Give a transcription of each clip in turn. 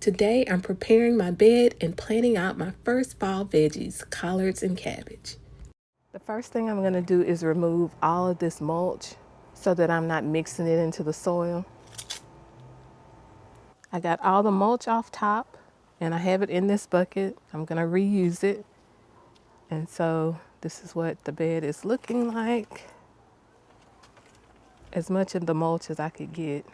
Today I'm preparing my bed and planting out my first fall veggies, collards and cabbage. The first thing I'm going to do is remove all of this mulch so that I'm not mixing it into the soil. I got all the mulch off top and I have it in this bucket. I'm going to reuse it. And so this is what the bed is looking like. As much of the mulch as I could get.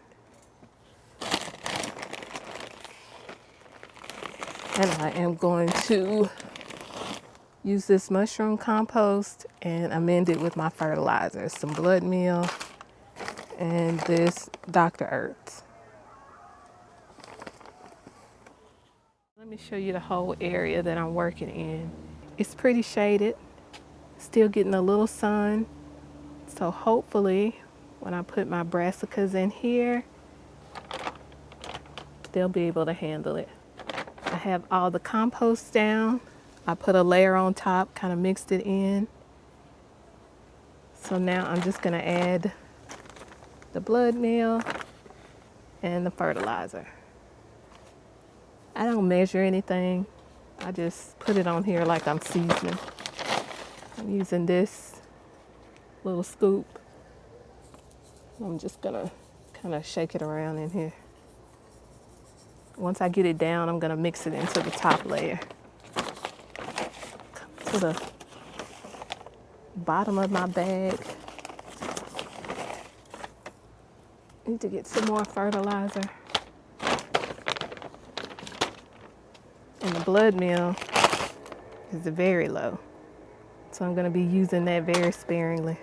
And I am going to use this mushroom compost and amend it with my fertilizer, some blood meal and this Dr. Earths. Let me show you the whole area that I'm working in. It's pretty shaded, still getting a little sun. So hopefully when I put my brassicas in here, they'll be able to handle it. I have all the compost down. I put a layer on top, kind of mixed it in. So now I'm just gonna add the blood meal and the fertilizer. I don't measure anything. I just put it on here like I'm seasoning. I'm using this little scoop. I'm just gonna kind of shake it around in here. Once I get it down, I'm gonna mix it into the top layer. To the bottom of my bag. Need to get some more fertilizer. And the blood meal is very low. So I'm gonna be using that very sparingly.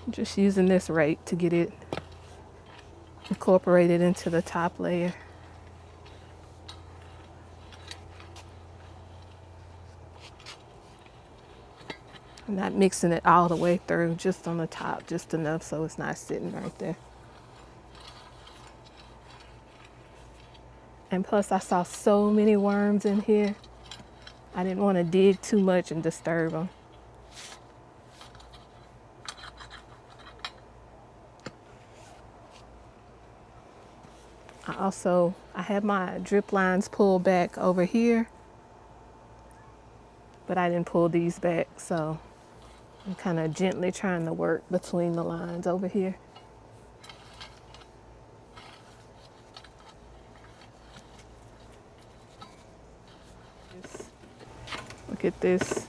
I'm just using this rake to get it incorporated into the top layer. I'm not mixing it all the way through, just on the top, just enough so it's not sitting right there. And plus I saw so many worms in here. I didn't want to dig too much and disturb them. I have my drip lines pulled back over here, but I didn't pull these back, so I'm kind of gently trying to work between the lines over here. Look at this.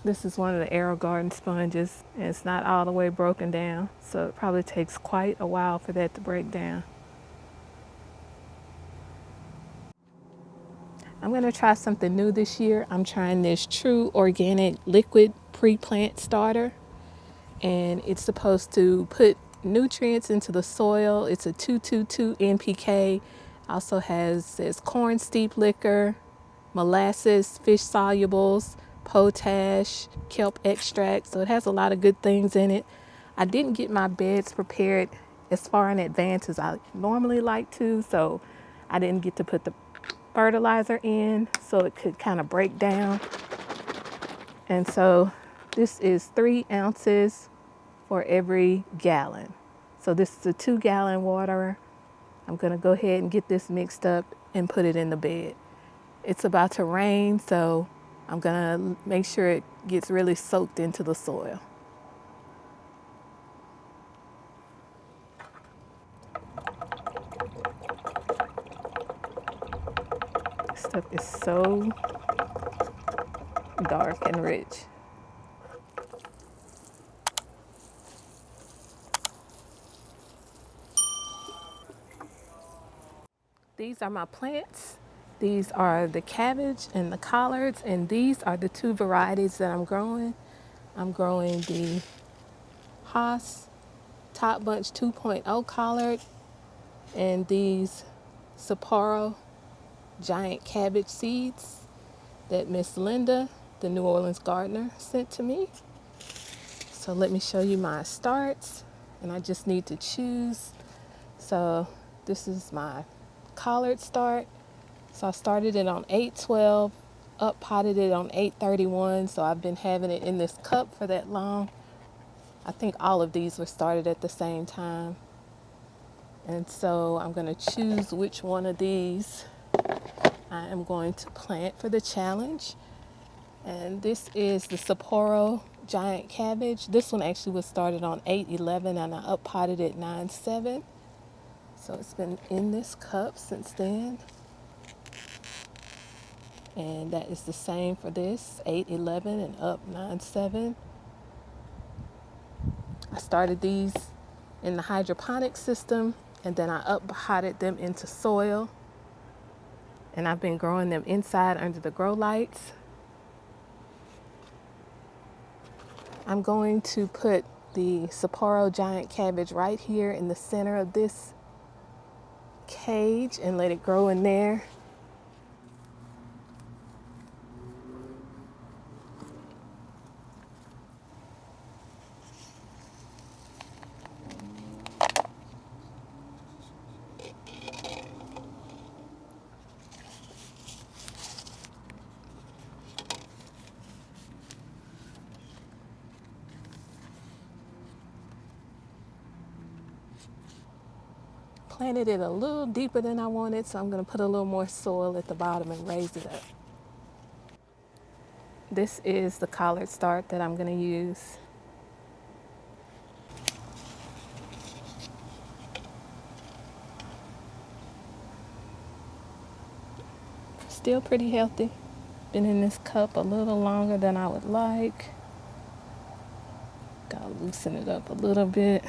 This is one of the Arrow Garden sponges, and it's not all the way broken down, so it probably takes quite a while for that to break down. I'm going to try something new this year. I'm trying this True Organic Liquid Pre-Plant Starter, and it's supposed to put nutrients into the soil. It's a 222 NPK. Also says corn steep liquor, molasses, fish solubles, potash, kelp extract. So it has a lot of good things in it. I didn't get my beds prepared as far in advance as I normally like to, so I didn't get to put the fertilizer in so it could kind of break down. And so this is 3 ounces for every gallon. So this is a 2-gallon water. I'm gonna go ahead and get this mixed up and put it in the bed. It's about to rain, so I'm gonna make sure it gets really soaked into the soil. This stuff is so dark and rich. These are my plants. These are the cabbage and the collards, and these are the 2 varieties that I'm growing. I'm growing the Haas Top Bunch 2.0 collard and these Sapporo giant cabbage seeds that Miss Linda, the New Orleans gardener, sent to me. So let me show you my starts, and I just need to choose. So this is my collard start. So I started it on 812, up potted it on 831. So I've been having it in this cup for that long. I think all of these were started at the same time. And so I'm going to choose which one of these I am going to plant for the challenge. And this is the Sapporo giant cabbage. This one actually was started on 811 and I up potted it 9-7. So it's been in this cup since then. And that is the same for this, 811 and up 9-7. I started these in the hydroponic system and then I up potted them into soil. And I've been growing them inside under the grow lights. I'm going to put the Sapporo giant cabbage right here in the center of this cage and let it grow in there. Planted it a little deeper than I wanted, so I'm going to put a little more soil at the bottom and raise it up. This is the collard start that I'm going to use. Still pretty healthy. Been in this cup a little longer than I would like. Gotta loosen it up a little bit.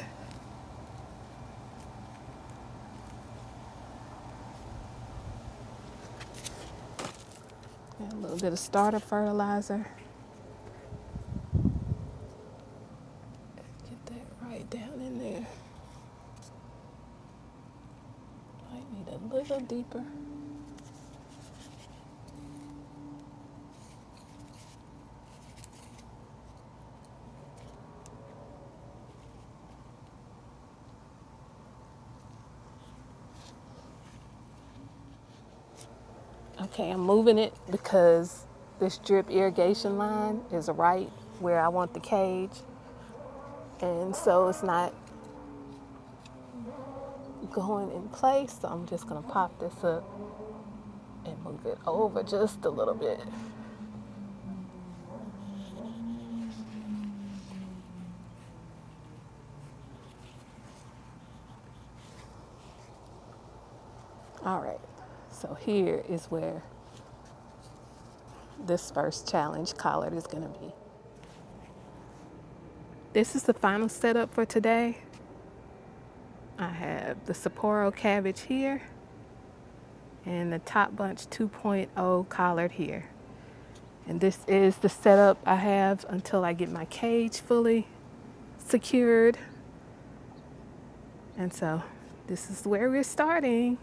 Add a little bit of starter fertilizer. Get that right down in there. Might need a little deeper. Okay, I'm moving it because this drip irrigation line is right where I want the cage. And so it's not going in place. So I'm just gonna pop this up and move it over just a little bit. All right, so here is where this first challenge collard is gonna be. This is the final setup for today. I have the Sapporo cabbage here and the Top Bunch 2.0 collard here. And this is the setup I have until I get my cage fully secured. And so this is where we're starting.